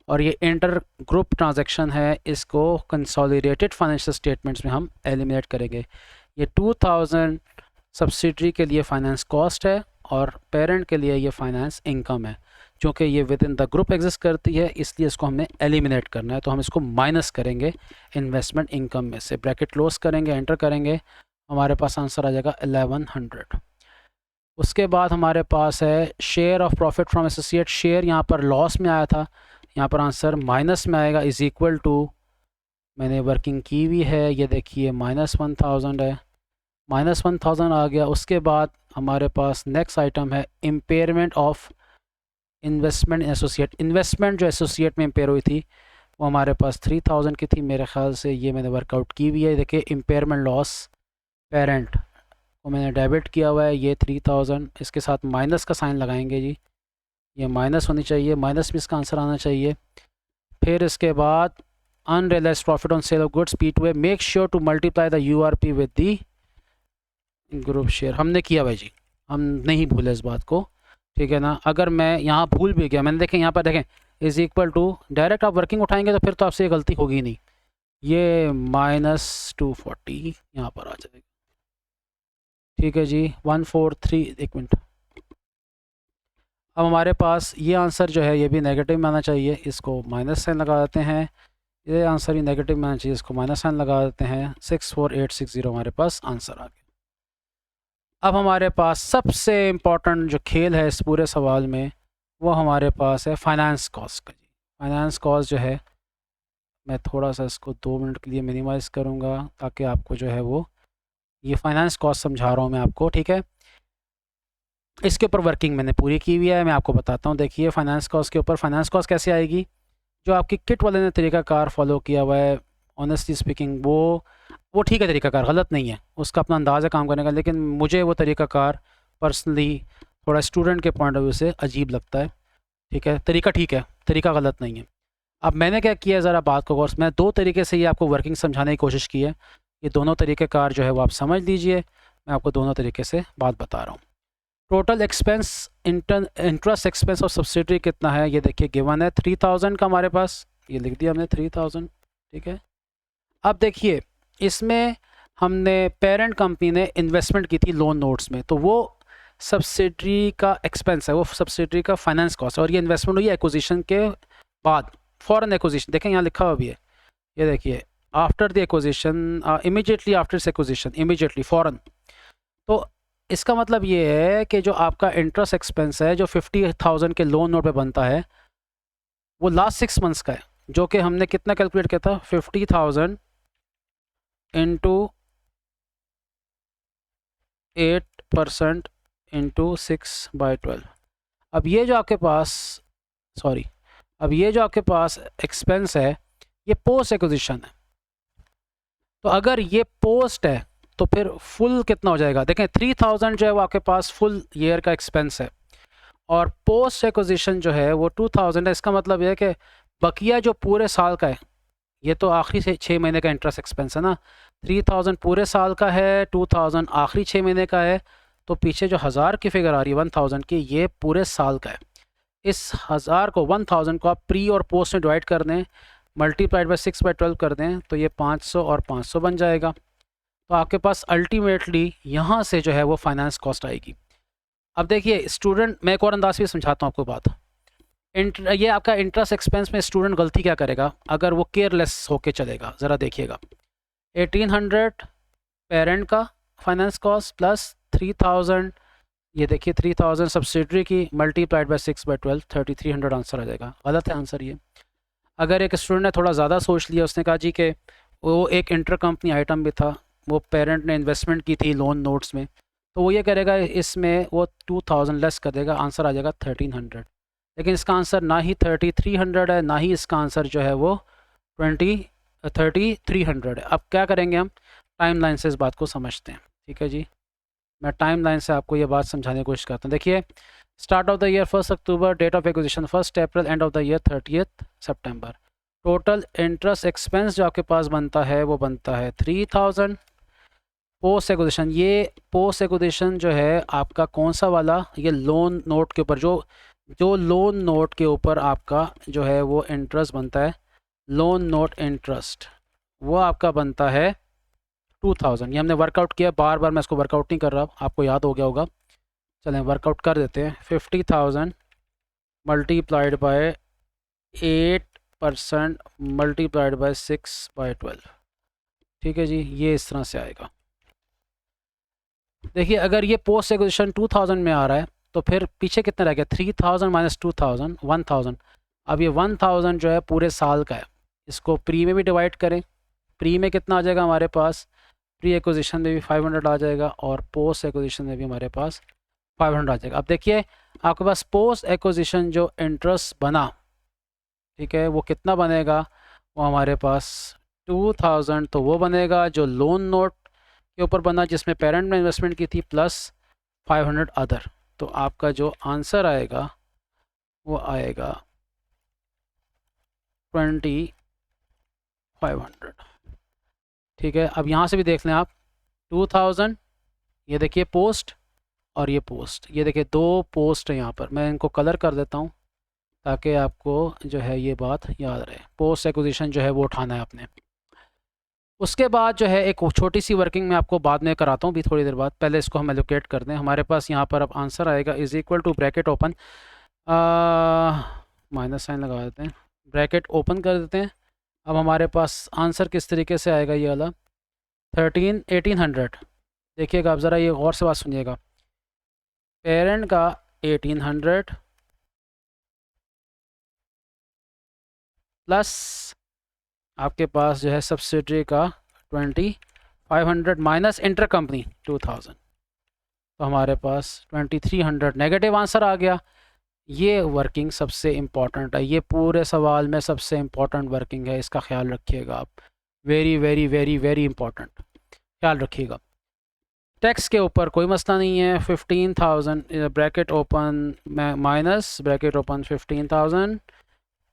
और ये इंटर ग्रुप ट्रांजैक्शन है, इसको कंसोलिडेटेड फाइनेंशियल स्टेटमेंट्स में हम एलिमिनेट करेंगे। ये 2,000 सब्सिडरी के लिए फाइनेंस कॉस्ट है और पेरेंट के लिए ये फाइनेंस इनकम है, क्योंकि ये with in the group exist करती है इसलिए इसको हमने एलिमिनेट करना है, तो हम इसको माइनस करेंगे इन्वेस्टमेंट इनकम में से, ब्रैकेट क्लोज करेंगे, एंटर करेंगे, हमारे पास आंसर आ जाएगा 1100। उसके बाद हमारे पास है share of profit from associate, share यहाँ पर लॉस में आया था, यहाँ पर आंसर माइनस में आएगा, इज़ इक्वल टू, मैंने वर्किंग की हुई है, ये देखिए -1,000 है, -1,000 आ गया। उसके बाद हमारे पास नेक्स्ट आइटम है impairment of investment in associate. Investment जो एसोसिएट में इम्पेयर हुई थी वो हमारे पास 3,000 की थी मेरे ख्याल से, ये मैंने वर्कआउट की हुई है, देखिए इम्पेयरमेंट लॉस पेरेंट को मैंने डेबिट किया हुआ है, ये 3,000, इसके साथ माइनस का साइन लगाएंगे जी, ये माइनस होनी चाहिए, माइनस में इसका आंसर आना चाहिए। फिर इसके बाद unrealised profit on cell of goods P2A, make sure to multiply the URP with the group share, हमने किया भाई जी, हम नहीं भूले इस बात को, ठीक है ना। अगर मैं यहाँ भूल भी गया, मैंने देखें यहाँ पर देखें इज़ इक्वल टू, डायरेक्ट आप वर्किंग उठाएंगे तो फिर तो आपसे ये गलती होगी नहीं, ये -240 यहाँ पर आ जाएगा, ठीक है जी, 143, एक मिनट। अब हमारे पास ये आंसर जो है ये भी नेगेटिव में आना चाहिए, इसको माइनस साइन लगा देते हैं, ये आंसर ही नेगेटिव में आना चाहिए, इसको माइनस साइन लगा देते हैं, 64860 हमारे पास आंसर आ गया। अब हमारे पास सबसे इम्पॉर्टेंट जो खेल है इस पूरे सवाल में वो हमारे पास है फाइनेंस कॉस्ट का जी। फाइनेंस कॉस्ट जो है, मैं थोड़ा सा इसको 2 मिनट के लिए मिनिमाइज़ करूँगा ताकि आपको जो है वो ये फाइनेंस कॉस्ट समझा रहा हूँ मैं आपको, ठीक है। इसके ऊपर वर्किंग मैंने पूरी की हुई है, मैं आपको बताता हूँ। देखिए फाइनेंस कॉस्ट के ऊपर फाइनेंस कॉस्ट कैसे आएगी, जो आपकी किट वाले ने तरीक़ाकार फॉलो किया हुआ है, ऑनेस्टली स्पीकिंग वो ठीक है, तरीक़ाकार गलत नहीं है, उसका अपना अंदाज़ है काम करने का, लेकिन मुझे वो तरीक़ाकार पर्सनली थोड़ा स्टूडेंट के पॉइंट ऑफ व्यू से अजीब लगता है, ठीक है। तरीका ठीक है, तरीका गलत नहीं है। अब मैंने क्या किया है, ज़रा बात को गौर से, मैं 2 तरीके से ये आपको वर्किंग समझाने की कोशिश की है, ये दोनों तरीक़ेकार जो है वो आप समझ लीजिए, मैं आपको दोनों तरीके से बात बता रहा हूँ। टोटल एक्सपेंस इंटरेस्ट एक्सपेंस और सब्सिडी कितना है, ये देखिए गिवन है 3,000 का हमारे पास, ये लिख दिया हमने 3,000, ठीक है। अब देखिए इसमें हमने पेरेंट कंपनी ने इन्वेस्टमेंट की थी लोन नोट्स में, तो वो सब्सिडी का एक्सपेंस है, वो सब्सिडी का फाइनेंस कॉस्ट, और ये इन्वेस्टमेंट हुई एक्विजिशन के बाद, फॉरेन एक्विजिशन, देखें यहाँ लिखा हुआ भी है, ये देखिए after the acquisition, immediately after acquisition, immediately फ़ौरन। तो इसका मतलब ये है कि जो आपका इंटरेस्ट एक्सपेंस है जो 50,000 के लोन नोट पे बनता है वो लास्ट 6 मंथ्स का है, जो कि हमने कितना कैलकुलेट किया था, 50,000 इंटू 8% इंटू 6/12। अब ये जो आपके पास, सॉरी, अब ये जो आपके पास एक्सपेंस है ये पोस्ट एक्विजिशन है। तो अगर ये पोस्ट है तो फिर फुल कितना हो जाएगा, देखें 3000 जो है वो आपके पास फुल ईयर का एक्सपेंस है और पोस्ट एक्विजिशन जो है वो 2000 है। इसका मतलब ये है कि बकिया जो पूरे साल का है, ये तो आखिरी से 6 महीने का इंटरेस्ट एक्सपेंस है ना, 3000 पूरे साल का है, 2000 आखिरी 6 महीने का है, तो पीछे जो 1000 की फिगर आ रही है 1000 की, ये पूरे साल का है। इस 1000 को 1000 को आप प्री और पोस्ट में डिवाइड कर दें, मल्टीप्लाइड बाई 6/12 कर दें, तो ये 500 और 500 बन जाएगा। तो आपके पास अल्टीमेटली यहाँ से जो है वो फाइनेंस कॉस्ट आएगी। अब देखिए स्टूडेंट, मैं एक और अंदाज भी समझाता हूँ आपको बात। ये आपका इंटरेस्ट एक्सपेंस में स्टूडेंट गलती क्या करेगा अगर वो केयरलेस होके चलेगा, ज़रा देखिएगा। 1800 पेरेंट का फाइनेंस कॉस्ट प्लस 3000, ये देखिए 3000 सब्सिडरी की, मल्टीप्लाइड बाई 6/12, 3300 आंसर आ जाएगा। गलत है आंसर ये। अगर एक स्टूडेंट ने थोड़ा ज़्यादा सोच लिया, उसने कहा जी कि वो एक इंटर कंपनी आइटम भी था, वो पेरेंट ने इन्वेस्टमेंट की थी लोन नोट्स में, तो वो ये करेगा इसमें वो 2000 लेस कर देगा, आंसर आ जाएगा 1300। लेकिन इसका आंसर ना ही 3300 है, ना ही इसका आंसर जो है वो 3300 है। अब क्या करेंगे, हम टाइम लाइन से इस बात को समझते हैं। ठीक है जी, मैं टाइम लाइन से आपको ये बात समझाने की कोशिश करता हूँ। देखिए start of the year 1 October, date of acquisition 1 April, end of the year 30 September. Total interest expense जो आपके पास बनता है वो बनता है 3000। पोस्ट एक्विजिशन, ये पोस्ट एक्विजिशन जो है आपका कौन सा वाला, ये लोन नोट के ऊपर जो लोन नोट के ऊपर आपका जो है वो इंटरेस्ट बनता है, लोन नोट इंटरेस्ट, वो आपका बनता है 2000। ये हमने वर्कआउट किया, बार बार मैं इसको वर्कआउट नहीं कर रहा, आपको याद हो गया होगा। चलें वर्कआउट कर देते हैं। 50,000 मल्टीप्लाइड बाय 8% मल्टीप्लाइड बाय 6/12। ठीक है जी, ये इस तरह से आएगा। देखिए अगर ये पोस्ट एक्विजिशन 2000 में आ रहा है तो फिर पीछे कितना रह गया, 3000 माइनस 2000, 1000। अब ये 1000 जो है पूरे साल का है, इसको प्री में भी डिवाइड करें, प्री में कितना आ जाएगा हमारे पास, प्री एक्विजिशन में भी 500 आ जाएगा और पोस्ट एक्विजिशन में भी हमारे पास 500 आ जाएगा। अब देखिए आपके पास पोस्ट एक्विजिशन जो इंटरेस्ट बना, ठीक है, वो कितना बनेगा, वो हमारे पास 2000 तो वो बनेगा जो लोन नोट के ऊपर बना जिसमें पेरेंट ने इन्वेस्टमेंट की थी, प्लस 500 अदर। तो आपका जो आंसर आएगा वो आएगा 2500। ठीक है, अब यहाँ से भी देख लें आप, 2000, ये देखिए पोस्ट और ये पोस्ट, ये देखिए दो पोस्ट है यहाँ पर, मैं इनको कलर कर देता हूँ ताकि आपको जो है ये बात याद रहे। पोस्ट एक्विजिशन जो है वो उठाना है आपने। उसके बाद जो है एक छोटी सी वर्किंग मैं आपको बाद में कराता हूँ भी थोड़ी देर बाद, पहले इसको हम एलोकेट कर दें। हमारे पास यहाँ पर अब आंसर आएगा is equal to bracket open, minus sign लगा देते हैं, ब्रैकेट ओपन कर देते हैं। अब हमारे पास आंसर किस तरीके से आएगा, ये वाला 1800। देखिएगा आप ज़रा, ये गौर से बात सुनिएगा। पेरेंट का 1800 प्लस आपके पास जो है सब्सिडरी का 2500 माइनस इंटर कंपनी 2000, तो हमारे पास 2300 नेगेटिव आंसर आ गया। ये वर्किंग सबसे इम्पॉर्टेंट है, ये पूरे सवाल में सबसे इम्पॉर्टेंट वर्किंग है, इसका ख्याल रखिएगा आप, very very very very important, ख्याल रखिएगा। टैक्स के ऊपर कोई मसला नहीं है। 15,000 bracket open minus bracket open 15,000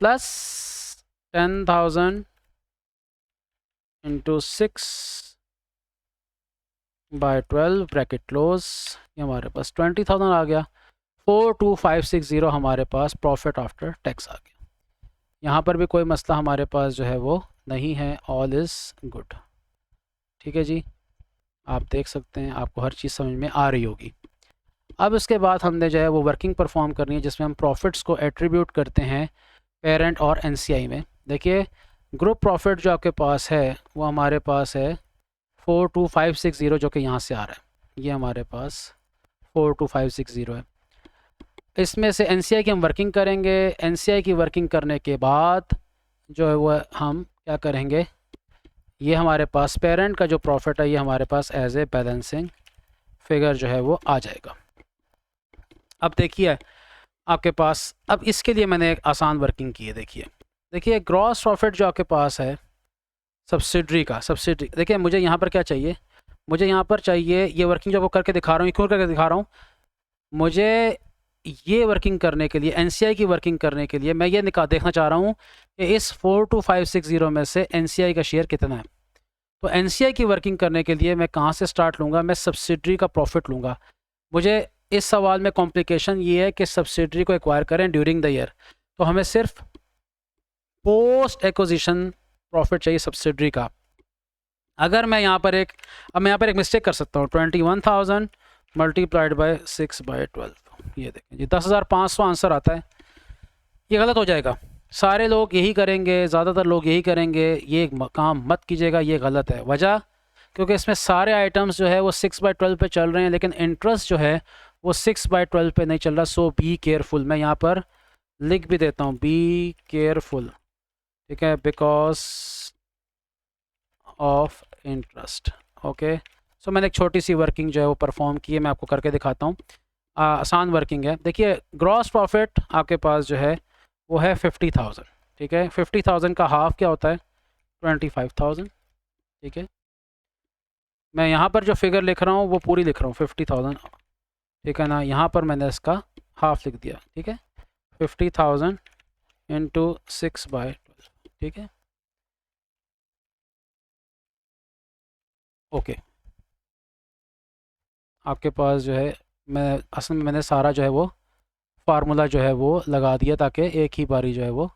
plus 10,000 into 6/12 bracket close, ये हमारे पास 20,000 आ गया। 42560 हमारे पास प्रॉफिट आफ्टर टैक्स आ गया। यहाँ पर भी कोई मसला हमारे पास जो है वो नहीं है, ऑल इज़ गुड। ठीक है जी, आप देख सकते हैं आपको हर चीज़ समझ में आ रही होगी। अब इसके बाद हमने जो है वो वर्किंग परफॉर्म करनी है जिसमें हम प्रॉफिट्स को एट्रीब्यूट करते हैं पेरेंट और एनसीआई में। देखिए ग्रुप प्रॉफिट जो आपके पास है वो हमारे पास है 42560 जो कि यहाँ से आ रहा है, ये हमारे पास 42560 है। इसमें से एनसीआई की हम वर्किंग करेंगे। एनसीआई की वर्किंग करने के बाद जो है वो हम क्या करेंगे, ये हमारे पास पेरेंट का जो प्रॉफिट है ये हमारे पास एज ए बैलेंसिंग फिगर जो है वो आ जाएगा। अब देखिए आपके पास, अब इसके लिए मैंने एक आसान वर्किंग की है। देखिए ग्रॉस प्रॉफिट जो आपके पास है सब्सिडरी का, सब्सिडरी देखिए मुझे यहाँ पर क्या चाहिए, मुझे यहाँ पर चाहिए ये वर्किंग जो आपको करके दिखा रहा हूँ, क्यों करके दिखा रहा हूँ, मुझे ये वर्किंग करने के लिए, एनसीआई की वर्किंग करने के लिए मैं ये देखना चाह रहा हूँ कि इस 42560 में से एनसीआई का शेयर कितना है। तो एनसीआई की वर्किंग करने के लिए मैं कहाँ से स्टार्ट लूँगा, मैं सब्सिडरी का प्रॉफिट लूँगा। मुझे इस सवाल में कॉम्प्लिकेशन ये है कि सब्सिडरी को एक्वायर करें ड्यूरिंग द ईयर, तो हमें सिर्फ पोस्ट एक्विजिशन प्रॉफिट चाहिए सब्सिडरी का। अगर मैं यहाँ पर एक, अब मैं यहाँ पर एक मिस्टेक कर सकता हूँ, 21,000 मल्टीप्लाइड बाय 6/12, ये देखें जी 10,500 आंसर आता है। ये गलत हो जाएगा, सारे लोग यही करेंगे, ज़्यादातर लोग यही करेंगे, ये काम मत कीजिएगा, ये गलत है। वजह क्योंकि इसमें सारे आइटम्स जो है वो 6/12 पे चल रहे हैं, लेकिन इंटरेस्ट जो है वो 6/12 पे नहीं चल रहा। सो बी केयरफुल, मैं यहाँ पर लिख भी देता हूँ बी केयरफुल, ठीक है, बिकॉज ऑफ इंटरेस्ट। ओके, सो मैंने एक छोटी सी वर्किंग जो है वो परफॉर्म की है, मैं आपको करके दिखाता हूँ। आसान वर्किंग है। देखिए ग्रॉस प्रॉफिट आपके पास जो है वो है 50,000, ठीक है। 50,000 का हाफ क्या होता है, 25,000, ठीक है। मैं यहाँ पर जो फिगर लिख रहा हूँ वो पूरी लिख रहा हूँ 50,000, ठीक है ना। यहाँ पर मैंने इसका हाफ लिख दिया, ठीक है, 50,000 इंटू 6/12, ठीक है। ओके, आपके पास जो है, मैं असल में मैंने सारा जो है वो फार्मूला जो है वो लगा दिया ताकि एक ही बारी जो है वो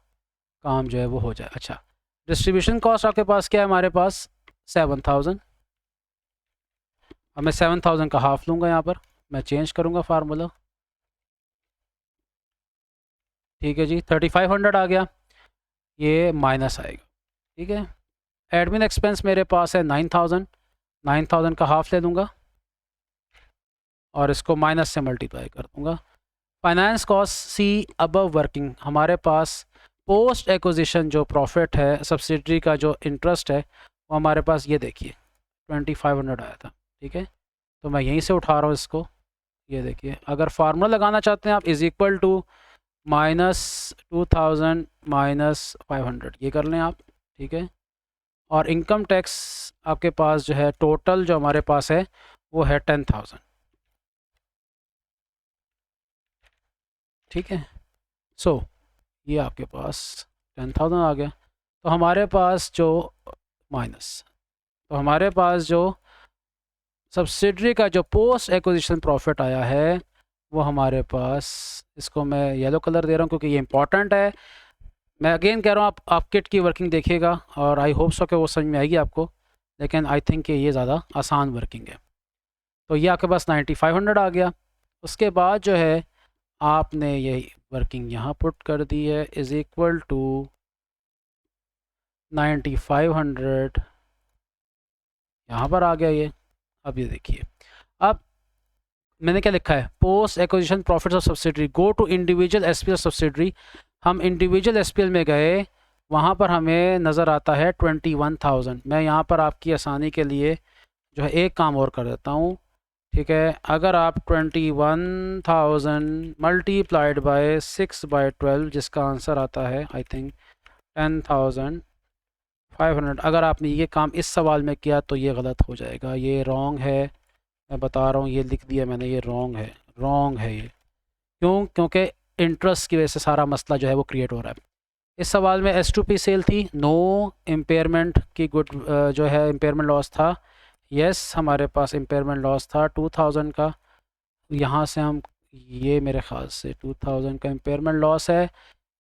काम जो है वो हो जाए। अच्छा, डिस्ट्रीब्यूशन कॉस्ट आपके पास क्या है, हमारे पास 7,000। अब मैं 7,000 का हाफ लूँगा, यहाँ पर मैं चेंज करूँगा फार्मूला, ठीक है जी। 3,500 आ गया, ये माइनस आएगा, ठीक है। एडमिन एक्सपेंस मेरे पास है 9,000, 9,000 का हाफ ले लूँगा और इसको माइनस से मल्टीप्लाई कर दूँगा। फाइनेंस कॉस्ट सी अबव वर्किंग, हमारे पास पोस्ट एक्विजिशन जो प्रॉफिट है, सब्सिडरी का जो इंटरेस्ट है वो हमारे पास ये देखिए 2,500 आया था, ठीक है। तो मैं यहीं से उठा रहा हूँ इसको, ये देखिए। अगर फार्मूला लगाना चाहते हैं आप, इज़ इक्वल टू -2,000 -500 ये कर लें आप, ठीक है। और इनकम टैक्स आपके पास जो है टोटल जो हमारे पास है वो है 10,000, ठीक है। सो ये आपके पास 10,000 आ गया। तो हमारे पास जो माइनस, तो हमारे पास जो सब्सिडरी का जो पोस्ट एक्विजिशन प्रॉफिट आया है वो हमारे पास, इसको मैं येलो कलर दे रहा हूँ क्योंकि ये इंपॉर्टेंट है। मैं अगेन कह रहा हूँ आप किट की वर्किंग देखिएगा और आई होप सो कि वो समझ में आएगी आपको, लेकिन आई थिंक कि ये ज़्यादा आसान वर्किंग है। तो ये आपके पास 9,500 आ गया। उसके बाद जो है आपने ये वर्किंग यहाँ पुट कर दी है, इज़ इक्वल टू 9,500 यहाँ पर आ गया ये। अब ये देखिए, अब मैंने क्या लिखा है, post acquisition profits of subsidiary go to individual SPL subsidiary. हम इंडिविजुअल एसपीएल में गए, वहाँ पर हमें नज़र आता है 21,000। मैं यहाँ पर आपकी आसानी के लिए जो है एक काम और कर देता हूँ, ठीक है। अगर आप 21,000 मल्टीप्लाइड बाय 6/12 जिसका आंसर आता है आई थिंक 10,500, अगर आपने ये काम इस सवाल में किया तो ये गलत हो जाएगा, ये रॉन्ग है। मैं बता रहा हूँ, ये लिख दिया मैंने, ये रॉन्ग है, रॉन्ग है ये। क्यों? क्योंकि इंटरेस्ट की वजह से सारा मसला जो है वो क्रिएट हो रहा है। इस सवाल में S2P सेल थी, नो इम्पेयरमेंट की गुड जो है इम्पेयरमेंट लॉस था। यस, हमारे पास इम्पेयरमेंट लॉस था 2,000 का। यहाँ से हम, ये मेरे ख्याल से 2,000 का इम्पेयरमेंट लॉस है,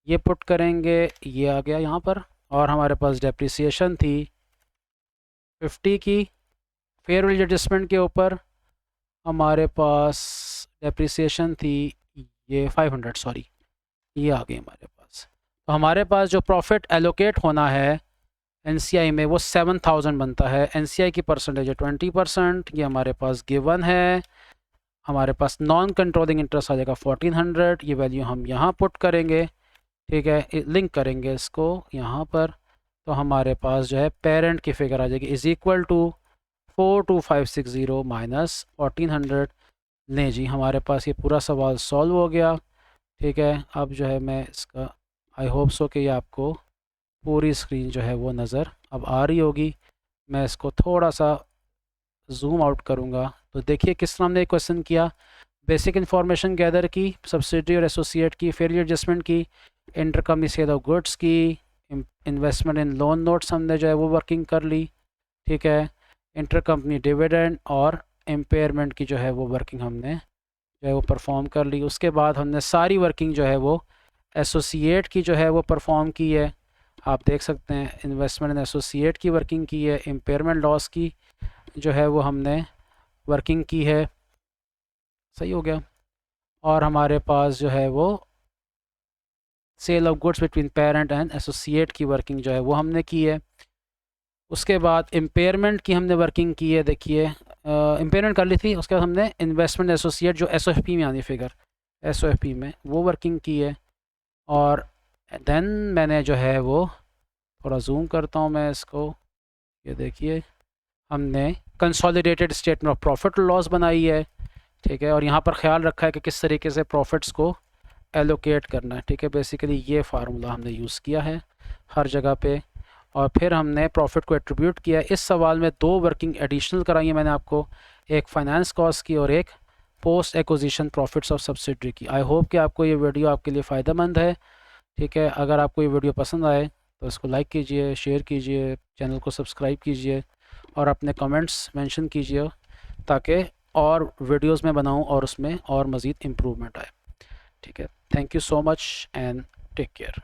ये पुट करेंगे, ये आ गया यहाँ पर। और हमारे पास डेप्रिसिएशन थी 50 की, फेयर वैल्यू एडजस्टमेंट के ऊपर हमारे पास डेप्रिसिएशन थी ये 500, सॉरी ये आ गई हमारे पास। तो हमारे पास जो प्रॉफिट एलोकेट होना है NCI में वो 7000 बनता है। NCI की परसेंटेज है 20%, ये हमारे पास गिवन है। हमारे पास नॉन कंट्रोलिंग इंटरेस्ट आ जाएगा 1400, ये वैल्यू हम यहाँ पुट करेंगे, ठीक है, लिंक करेंगे इसको यहाँ पर। तो हमारे पास जो है पेरेंट की फिगर आ जाएगी इज़ इक्वल टू 42560 माइनस 1400। लें जी, हमारे पास ये पूरा सवाल सॉल्व हो गया, ठीक है। अब जो है मैं इसका आई होप सो कि ये आपको पूरी स्क्रीन जो है वो नज़र अब आ रही होगी। मैं इसको थोड़ा सा जूम आउट करूँगा तो देखिए किस तरह हमने एक क्वेश्चन किया। बेसिक इन्फॉर्मेशन गैदर की, सब्सिडी और एसोसिएट की, फेलियर एडजस्टमेंट की, इंटरकंपनी सेल ऑफ गुड्स की, इन्वेस्टमेंट इन लोन नोट्स हमने जो है वो वर्किंग कर ली, ठीक है। इंटरकंपनी डिविडेंड और इम्पेयरमेंट की जो है वो वर्किंग हमने जो है वो परफॉर्म कर ली। उसके बाद हमने सारी वर्किंग जो है वो एसोसिएट की जो है वो परफॉर्म की है। आप देख सकते हैं इन्वेस्टमेंट इन एसोसिएट की वर्किंग की है, इम्पेयरमेंट लॉस की जो है वो हमने वर्किंग की है। सही हो गया। और हमारे पास जो है वो sale of goods between parent and associate की वर्किंग जो है वो हमने की है। उसके बाद इम्पेयरमेंट की हमने वर्किंग की है। देखिए इम्पेयरमेंट कर ली थी, उसके बाद हमने इन्वेस्टमेंट एसोसिएट जो एसओएफपी में आनी फिगर, एसओएफपी में वो वर्किंग की है। और देन मैंने जो है वो थोड़ा जूम करता हूँ मैं इसको, ये देखिए हमने consolidated statement of profit loss बनाई है, ठीक है। और यहाँ पर ख्याल रखा है कि किस तरीके से प्रॉफिट्स को एलोकेट करना है, ठीक है। बेसिकली ये फार्मूला हमने यूज़ किया है हर जगह पे। और फिर हमने प्रॉफिट को एट्रीब्यूट किया। इस सवाल में 2 वर्किंग एडिशनल कराई है मैंने आपको, एक फाइनेंस कॉस्ट की और एक post acquisition profits of subsidiary की। आई होप कि आपको ये वीडियो आपके लिए फ़ायदेमंद है, ठीक है। अगर आपको ये वीडियो पसंद आए तो इसको लाइक कीजिए, शेयर कीजिए, चैनल को सब्सक्राइब कीजिए और अपने कमेंट्स मेंशन कीजिए ताकि और वीडियोस में बनाऊं और उसमें और मज़ीद इम्प्रूवमेंट आए, ठीक है। Thank you so much and take care.